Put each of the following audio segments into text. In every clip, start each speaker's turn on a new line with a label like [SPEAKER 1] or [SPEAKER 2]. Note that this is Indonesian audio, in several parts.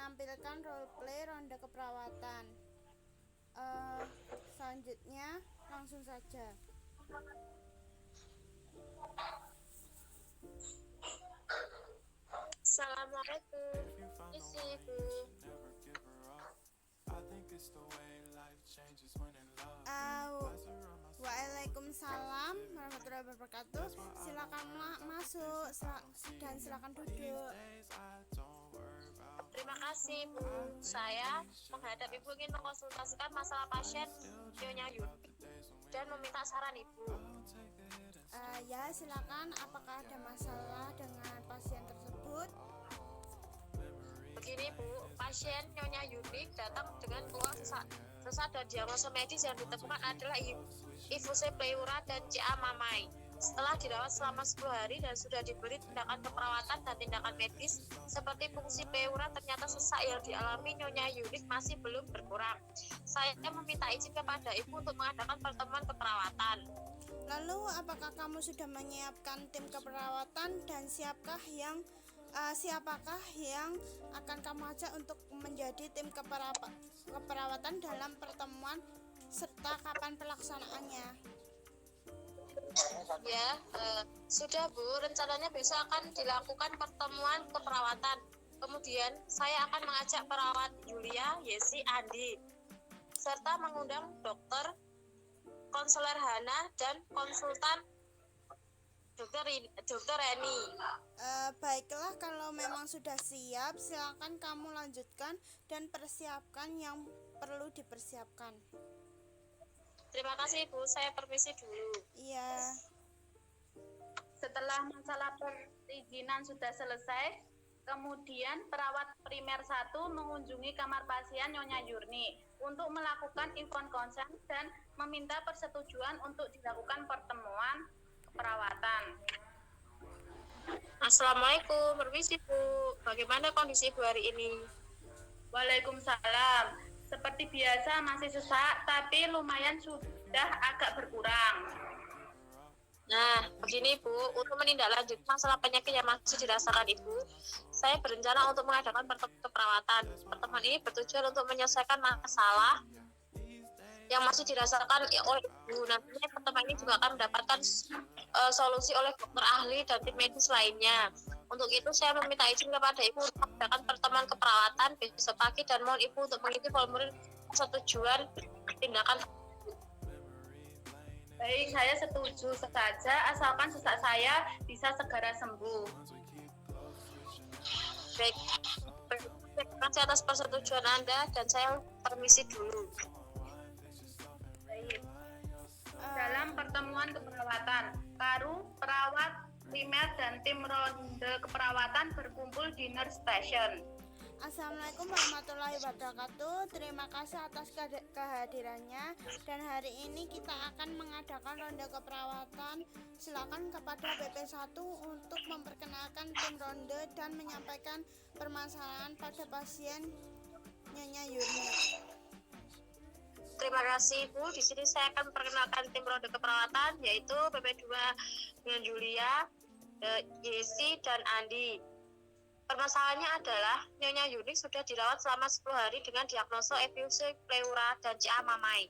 [SPEAKER 1] menampilkan role play ronde keperawatan. Selanjutnya langsung saja.
[SPEAKER 2] Assalamualaikum, isi ibu.
[SPEAKER 1] Waalaikumsalam warahmatullahi wabarakatuh. Silakan masuk dan silakan duduk.
[SPEAKER 2] Terima kasih Bu. Saya menghadap Ibu ingin mengkonsultasikan masalah pasien Nyonya Yuni dan meminta saran Ibu.
[SPEAKER 1] Ya, silakan. Apakah ada masalah dengan pasien tersebut?
[SPEAKER 2] Begini Bu, pasien Nyonya Yuni datang dengan keluhan sesak dan diagnosa medis yang ditemukan adalah ifuse pleura dan CA mamai. Setelah dirawat selama 10 hari dan sudah diberi tindakan keperawatan dan tindakan medis seperti fungsi pleura, ternyata sesak yang dialami Nyonya Yuni masih belum berkurang. Saya meminta izin kepada Ibu untuk mengadakan pertemuan keperawatan.
[SPEAKER 1] Lalu, apakah kamu sudah menyiapkan tim keperawatan dan siapakah yang akan kamu ajak untuk menjadi tim keperawatan dalam pertemuan serta kapan pelaksanaannya?
[SPEAKER 2] Ya, sudah Bu, rencananya besok akan dilakukan pertemuan keperawatan. Kemudian saya akan mengajak perawat Yulia, Yesi, Andi, serta mengundang dokter, konselor Hana, dan konsultan dokter Reni.
[SPEAKER 1] Baiklah, kalau memang sudah siap, silakan kamu lanjutkan dan persiapkan yang perlu dipersiapkan.
[SPEAKER 2] Terima kasih Bu, saya permisi dulu.
[SPEAKER 1] Iya.
[SPEAKER 3] Setelah masalah perizinan sudah selesai, kemudian perawat primer 1 mengunjungi kamar pasien Nyonya Yurni untuk melakukan inform consent dan meminta persetujuan untuk dilakukan pertemuan keperawatan.
[SPEAKER 2] Assalamualaikum, permisi Bu. Bagaimana kondisi Ibu hari ini?
[SPEAKER 3] Waalaikumsalam. Seperti biasa masih sesak, tapi lumayan sudah agak berkurang.
[SPEAKER 2] Nah, begini Bu, untuk menindaklanjuti masalah penyakit yang masih dirasakan Ibu, saya berencana untuk mengadakan pertemuan keperawatan. Pertemuan ini bertujuan untuk menyelesaikan masalah yang masih dirasakan oleh Ibu. Nantinya pertemuan ini juga akan mendapatkan solusi oleh dokter ahli dan tim medis lainnya. Untuk itu saya meminta izin kepada Ibu untuk mengadakan pertemuan keperawatan besok pagi dan mohon Ibu untuk mengisi formulir persetujuan tindakan.
[SPEAKER 3] Baik, saya setuju saja asalkan sesak saya bisa segera sembuh.
[SPEAKER 2] Baik, terima kasih atas persetujuan Anda dan saya permisi dulu.
[SPEAKER 3] Baik. Dalam pertemuan keperawatan, Karu, perawat primer dan tim ronde keperawatan berkumpul di nurse station.
[SPEAKER 1] Assalamualaikum warahmatullahi wabarakatuh. Terima kasih atas kehadirannya. Dan hari ini kita akan mengadakan ronde keperawatan. Silakan kepada BP1 untuk memperkenalkan tim ronde dan menyampaikan permasalahan pada pasien Nyonya Yurni.
[SPEAKER 2] Terima kasih Bu. Di sini saya akan memperkenalkan tim ronde keperawatan yaitu BP2 dengan Julia, Yesi dan Andi. Permasalahannya adalah Nyonya Yuni sudah dirawat selama 10 hari dengan diagnosa ifuse pleura dan CA mamai.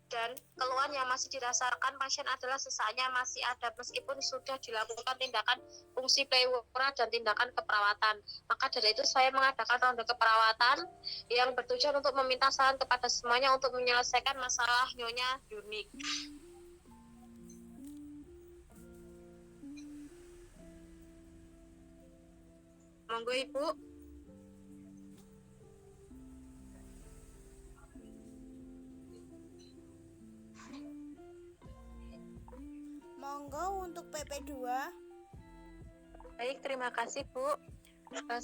[SPEAKER 2] Dan keluhan yang masih dirasakan pasien adalah sesaknya masih ada meskipun sudah dilakukan tindakan fungsi pleura dan tindakan keperawatan. Maka dari itu saya mengadakan ronde keperawatan yang bertujuan untuk meminta saran kepada semuanya untuk menyelesaikan masalah Nyonya Yuni. Monggo Ibu.
[SPEAKER 1] Monggo untuk PP2.
[SPEAKER 4] Baik, terima kasih Bu.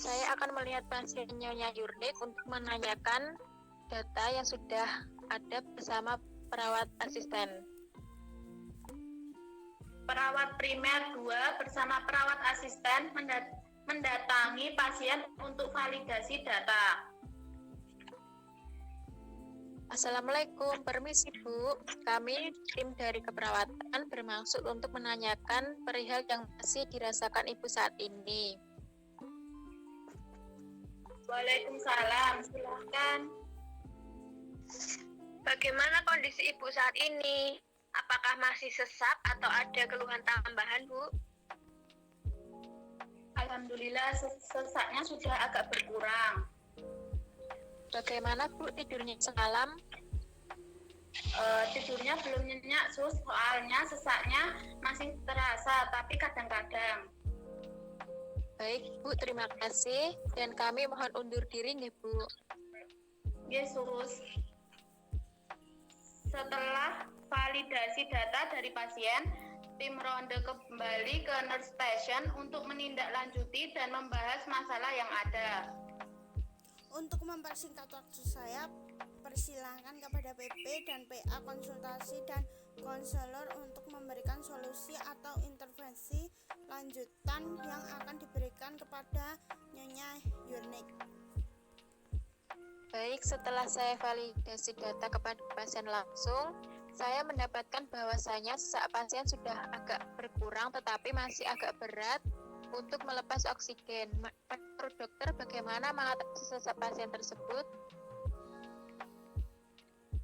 [SPEAKER 4] Saya akan melihat pasien Nyonya Yurni untuk menanyakan data yang sudah ada bersama perawat asisten.
[SPEAKER 3] Perawat primer 2 bersama perawat asisten mendatangi pasien untuk validasi data.
[SPEAKER 4] Assalamualaikum, permisi Bu. Kami tim dari keperawatan bermaksud untuk menanyakan perihal yang masih dirasakan Ibu saat ini.
[SPEAKER 3] Waalaikumsalam, silakan.
[SPEAKER 4] Bagaimana kondisi Ibu saat ini? Apakah masih sesak atau ada keluhan tambahan, Bu?
[SPEAKER 3] Alhamdulillah sesaknya sudah agak berkurang.
[SPEAKER 4] Bagaimana Bu tidurnya semalam?
[SPEAKER 3] Tidurnya belum nyenyak, soalnya sesaknya masih terasa, tapi kadang-kadang.
[SPEAKER 4] Baik Bu, terima kasih. Dan kami mohon undur diri nih Bu.
[SPEAKER 3] Yesus. Setelah validasi data dari pasien, tim ronde kembali ke nurse station untuk menindaklanjuti dan membahas masalah yang ada.
[SPEAKER 1] Untuk mempersingkat waktu saya, persilahkan kepada PP dan PA konsultasi dan konselor untuk memberikan solusi atau intervensi lanjutan yang akan diberikan kepada Nyonya Yurnik.
[SPEAKER 4] Baik, setelah saya validasi data kepada pasien langsung, saya mendapatkan bahwasanya sesak pasien sudah agak berkurang tetapi masih agak berat untuk melepas oksigen. Menurut dokter, bagaimana mengatasi sesak pasien tersebut?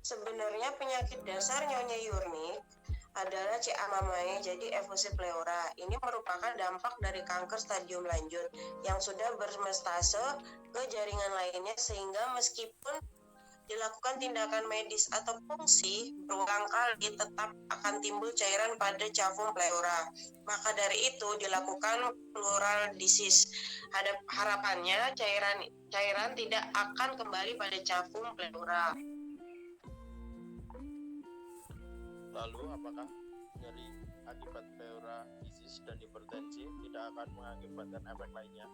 [SPEAKER 5] Sebenarnya penyakit dasar Nyonya Yurnik adalah CA mamae, jadi efusi pleura. Ini merupakan dampak dari kanker stadium lanjut yang sudah bermetastase ke jaringan lainnya, sehingga meskipun dilakukan tindakan medis atau fungsi berulang kali tetap akan timbul cairan pada cavum pleura. Maka dari itu dilakukan pleural disease. Harapannya cairan tidak akan kembali pada cavum pleura.
[SPEAKER 6] Lalu, apakah nyeri akibat pleura disease dan hipertensi tidak akan mengakibatkan efek lainnya?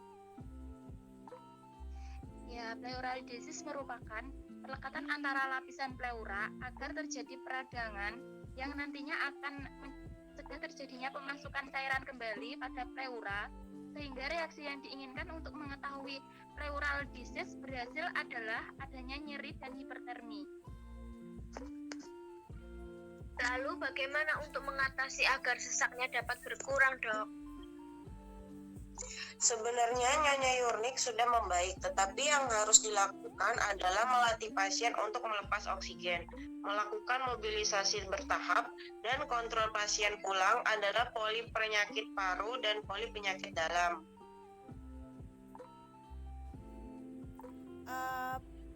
[SPEAKER 7] Ya, pleural disease merupakan pelekatan antara lapisan pleura agar terjadi peradangan yang nantinya akan mencegah terjadinya pemasukan cairan kembali pada pleura, sehingga reaksi yang diinginkan untuk mengetahui pleural disease berhasil adalah adanya nyeri dan hipertermi.
[SPEAKER 4] Lalu bagaimana untuk mengatasi agar sesaknya dapat berkurang, Dok?
[SPEAKER 5] Sebenarnya Nyonya Yurnik sudah membaik, tetapi yang harus dilakukan adalah melatih pasien untuk melepas oksigen, melakukan mobilisasi bertahap, dan kontrol pasien pulang adalah polip penyakit paru dan polip penyakit dalam.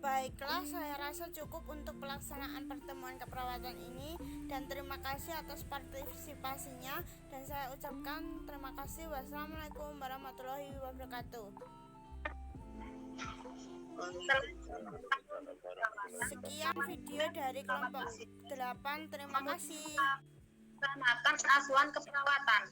[SPEAKER 1] Baiklah, saya rasa cukup untuk pelaksanaan pertemuan keperawatan ini dan terima kasih atas partisipasinya dan saya ucapkan terima kasih. Wassalamualaikum warahmatullahi wabarakatuh. Sekian video dari kelompok 8. Terima kasih.
[SPEAKER 3] Laksanakan asuhan keperawatan.